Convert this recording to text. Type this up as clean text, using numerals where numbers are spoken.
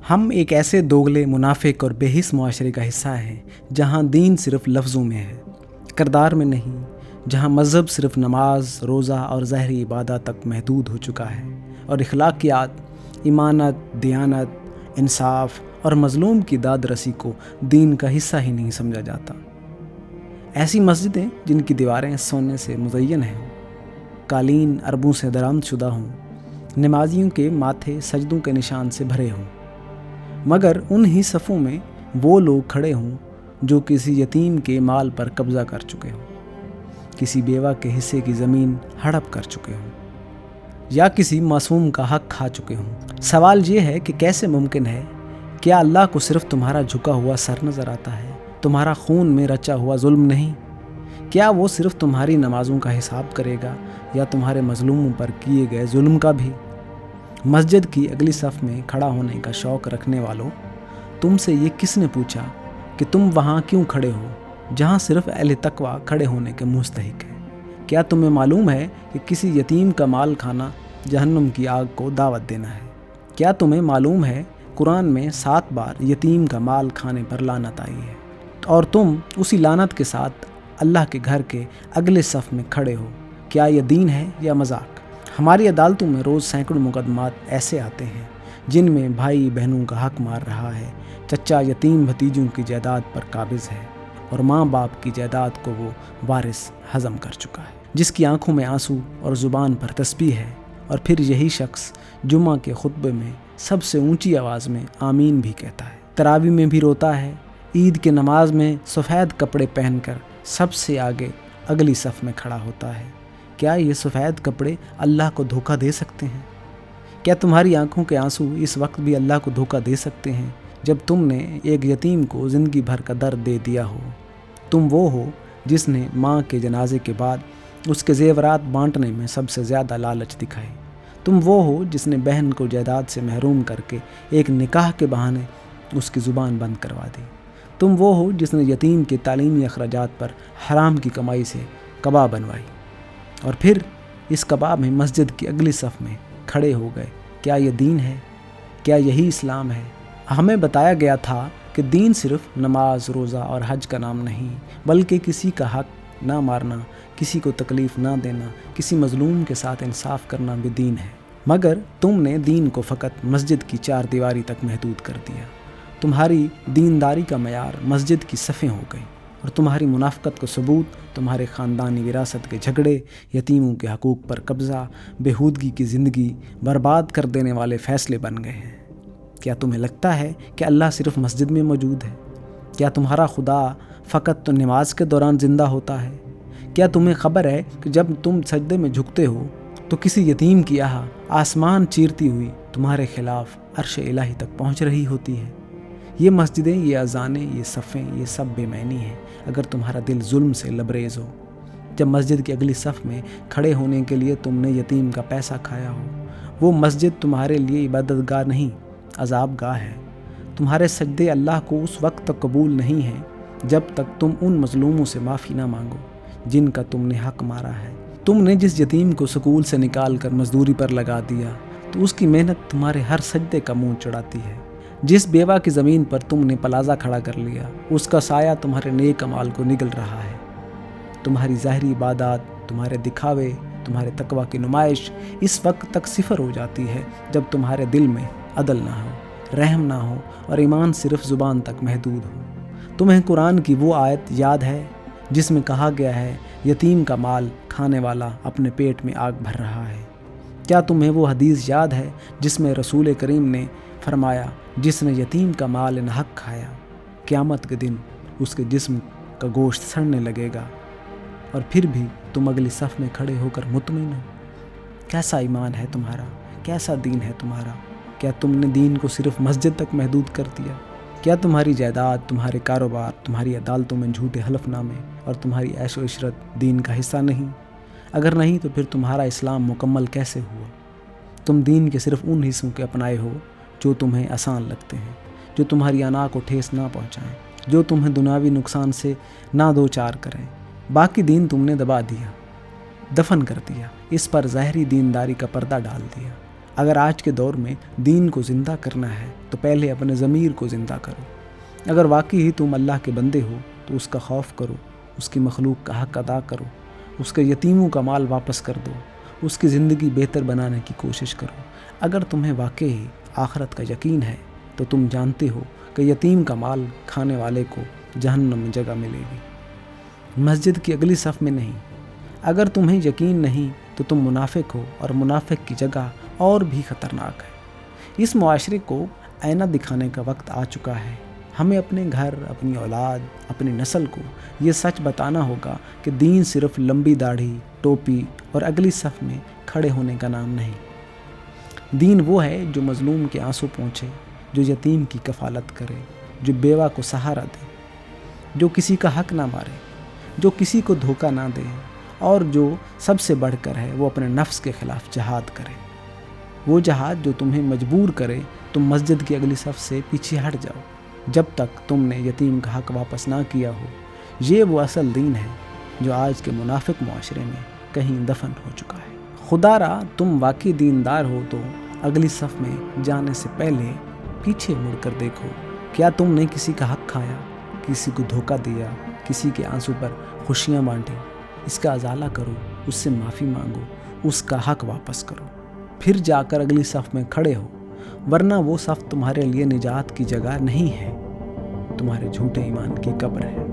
ہم ایک ایسے دوگلے، منافق اور بے حس معاشرے کا حصہ ہیں جہاں دین صرف لفظوں میں ہے، کردار میں نہیں، جہاں مذہب صرف نماز، روزہ اور ظاہری عبادات تک محدود ہو چکا ہے اور اخلاقیات، ایمانت، دیانت، انصاف اور مظلوم کی داد رسی کو دین کا حصہ ہی نہیں سمجھا جاتا۔ ایسی مسجدیں جن کی دیواریں سونے سے مزین ہیں، قالین اربوں سے درآمد شدہ ہوں، نمازیوں کے ماتھے سجدوں کے نشان سے بھرے ہوں، مگر ان ہی صفوں میں وہ لوگ کھڑے ہوں جو کسی یتیم کے مال پر قبضہ کر چکے ہوں، کسی بیوہ کے حصے کی زمین ہڑپ کر چکے ہوں یا کسی معصوم کا حق کھا چکے ہوں۔ سوال یہ ہے کہ کیسے ممکن ہے؟ کیا اللہ کو صرف تمہارا جھکا ہوا سر نظر آتا ہے، تمہارا خون میں رچا ہوا ظلم نہیں؟ کیا وہ صرف تمہاری نمازوں کا حساب کرے گا یا تمہارے مظلوموں پر کیے گئے ظلم کا بھی؟ مسجد کی اگلی صف میں کھڑا ہونے کا شوق رکھنے والوں، تم سے یہ کس نے پوچھا کہ تم وہاں کیوں کھڑے ہو جہاں صرف اہل تقوی کھڑے ہونے کے مستحق ہیں؟ کیا تمہیں معلوم ہے کہ کسی یتیم کا مال کھانا جہنم کی آگ کو دعوت دینا ہے؟ کیا تمہیں معلوم ہے قرآن میں 7 بار یتیم کا مال کھانے پر لعنت آئی ہے، اور تم اسی لعنت کے ساتھ اللہ کے گھر کے اگلے صف میں کھڑے ہو؟ کیا یہ دین ہے یا مذاق؟ ہماری عدالتوں میں روز سینکڑوں مقدمات ایسے آتے ہیں جن میں بھائی بہنوں کا حق مار رہا ہے، چچا یتیم بھتیجوں کی جائیداد پر قابض ہے اور ماں باپ کی جائیداد کو وہ وارث ہضم کر چکا ہے، جس کی آنکھوں میں آنسو اور زبان پر تسبیح ہے، اور پھر یہی شخص جمعہ کے خطبے میں سب سے اونچی آواز میں آمین بھی کہتا ہے، تراویح میں بھی روتا ہے، عید کے نماز میں سفید کپڑے پہن کر سب سے آگے اگلی صف میں کھڑا ہوتا ہے۔ کیا یہ سفید کپڑے اللہ کو دھوکہ دے سکتے ہیں؟ کیا تمہاری آنکھوں کے آنسو اس وقت بھی اللہ کو دھوکہ دے سکتے ہیں جب تم نے ایک یتیم کو زندگی بھر کا درد دے دیا ہو؟ تم وہ ہو جس نے ماں کے جنازے کے بعد اس کے زیورات بانٹنے میں سب سے زیادہ لالچ دکھائی۔ تم وہ ہو جس نے بہن کو جائیداد سے محروم کر کے ایک نکاح کے بہانے اس کی زبان بند کروا دی۔ تم وہ ہو جس نے یتیم کے تعلیمی اخراجات پر حرام کی کمائی سے کباب بنوائی اور پھر اس کباب میں مسجد کی اگلی صف میں کھڑے ہو گئے۔ کیا یہ دین ہے؟ کیا یہی اسلام ہے؟ ہمیں بتایا گیا تھا کہ دین صرف نماز، روزہ اور حج کا نام نہیں، بلکہ کسی کا حق نہ مارنا، کسی کو تکلیف نہ دینا، کسی مظلوم کے ساتھ انصاف کرنا بھی دین ہے۔ مگر تم نے دین کو فقط مسجد کی 4 دیواری تک محدود کر دیا۔ تمہاری دینداری کا معیار مسجد کی صفیں ہو گئی، اور تمہاری منافقت کا ثبوت تمہارے خاندانی وراثت کے جھگڑے، یتیموں کے حقوق پر قبضہ، بےہودگی کی زندگی برباد کر دینے والے فیصلے بن گئے ہیں۔ کیا تمہیں لگتا ہے کہ اللہ صرف مسجد میں موجود ہے؟ کیا تمہارا خدا فقط تو نماز کے دوران زندہ ہوتا ہے؟ کیا تمہیں خبر ہے کہ جب تم سجدے میں جھکتے ہو تو کسی یتیم کی آہ آسمان چیرتی ہوئی تمہارے خلاف عرش الہی تک پہنچ رہی ہوتی ہے؟ یہ مسجدیں، یہ اذانیں، یہ صفیں، یہ سب بے معنی ہیں اگر تمہارا دل ظلم سے لبریز ہو۔ جب مسجد کی اگلی صف میں کھڑے ہونے کے لیے تم نے یتیم کا پیسہ کھایا ہو، وہ مسجد تمہارے لیے عبادت گاہ نہیں، عذاب گاہ ہے۔ تمہارے سجدے اللہ کو اس وقت تک قبول نہیں ہیں جب تک تم ان مظلوموں سے معافی نہ مانگو جن کا تم نے حق مارا ہے۔ تم نے جس یتیم کو سکول سے نکال کر مزدوری پر لگا دیا تو اس کی محنت تمہارے ہر سجدے کا منہ چڑھاتی ہے۔ جس بیوہ کی زمین پر تم نے پلازہ کھڑا کر لیا، اس کا سایہ تمہارے نیک اعمال کو نگل رہا ہے۔ تمہاری ظاہری عبادات، تمہارے دکھاوے، تمہارے تقویٰ کی نمائش اس وقت تک صفر ہو جاتی ہے جب تمہارے دل میں عدل نہ ہو، رحم نہ ہو اور ایمان صرف زبان تک محدود ہو۔ تمہیں قرآن کی وہ آیت یاد ہے جس میں کہا گیا ہے، یتیم کا مال کھانے والا اپنے پیٹ میں آگ بھر رہا ہے؟ کیا تمہیں وہ حدیث یاد ہے جس میں رسول کریم نے فرمایا، جس نے یتیم کا مال ناحق کھایا، قیامت کے دن اس کے جسم کا گوشت سڑنے لگے گا، اور پھر بھی تم اگلی صف میں کھڑے ہو کر مطمئن ہو؟ کیسا ایمان ہے تمہارا؟ کیسا دین ہے تمہارا؟ کیا تم نے دین کو صرف مسجد تک محدود کر دیا؟ کیا تمہاری جائیداد، تمہارے کاروبار، تمہاری عدالتوں میں جھوٹے حلف نامے اور تمہاری عیش و عشرت دین کا حصہ نہیں؟ اگر نہیں تو پھر تمہارا اسلام مکمل کیسے ہوا؟ تم دین کے صرف ان حصوں کے اپنائے ہو جو تمہیں آسان لگتے ہیں، جو تمہاری انا کو ٹھیس نہ پہنچائیں، جو تمہیں دنیاوی نقصان سے نہ دو چار کریں۔ باقی دین تم نے دبا دیا، دفن کر دیا، اس پر ظاہری دینداری کا پردہ ڈال دیا۔ اگر آج کے دور میں دین کو زندہ کرنا ہے تو پہلے اپنے ضمیر کو زندہ کرو۔ اگر واقعی ہی تم اللہ کے بندے ہو تو اس کا خوف کرو، اس کی مخلوق کا حق ادا کرو، اس کے یتیموں کا مال واپس کر دو، اس کی زندگی بہتر بنانے کی کوشش کرو۔ اگر تمہیں واقعی آخرت کا یقین ہے تو تم جانتے ہو کہ یتیم کا مال کھانے والے کو جہنم میں جگہ ملے گی، مسجد کی اگلی صف میں نہیں۔ اگر تمہیں یقین نہیں تو تم منافق ہو، اور منافق کی جگہ اور بھی خطرناک ہے۔ اس معاشرے کو آئینہ دکھانے کا وقت آ چکا ہے۔ ہمیں اپنے گھر، اپنی اولاد، اپنی نسل کو یہ سچ بتانا ہوگا کہ دین صرف لمبی داڑھی، ٹوپی اور اگلی صف میں کھڑے ہونے کا نام نہیں۔ دین وہ ہے جو مظلوم کے آنسو پونچھے، جو یتیم کی کفالت کرے، جو بیوہ کو سہارا دے، جو کسی کا حق نہ مارے، جو کسی کو دھوکہ نہ دے، اور جو سب سے بڑھ کر ہے وہ اپنے نفس کے خلاف جہاد کرے۔ وہ جہاد جو تمہیں مجبور کرے تم مسجد کی اگلی صف سے پیچھے ہٹ جاؤ جب تک تم نے یتیم کا حق واپس نہ کیا ہو۔ یہ وہ اصل دین ہے جو آج کے منافق معاشرے میں کہیں دفن ہو چکا ہے۔ خدا را تم واقعی دیندار ہو تو اگلی صف میں جانے سے پہلے پیچھے مڑ کر دیکھو، کیا تم نے کسی کا حق کھایا، کسی کو دھوکہ دیا، کسی کے آنسو پر خوشیاں بانٹیں۔ اس کا ازالہ کرو، اس سے معافی مانگو، اس کا حق واپس کرو، پھر جا کر اگلی صف میں کھڑے ہو، ورنہ وہ صف تمہارے لیے نجات کی جگہ نہیں ہے، تمہارے جھوٹے ایمان کی قبر ہے۔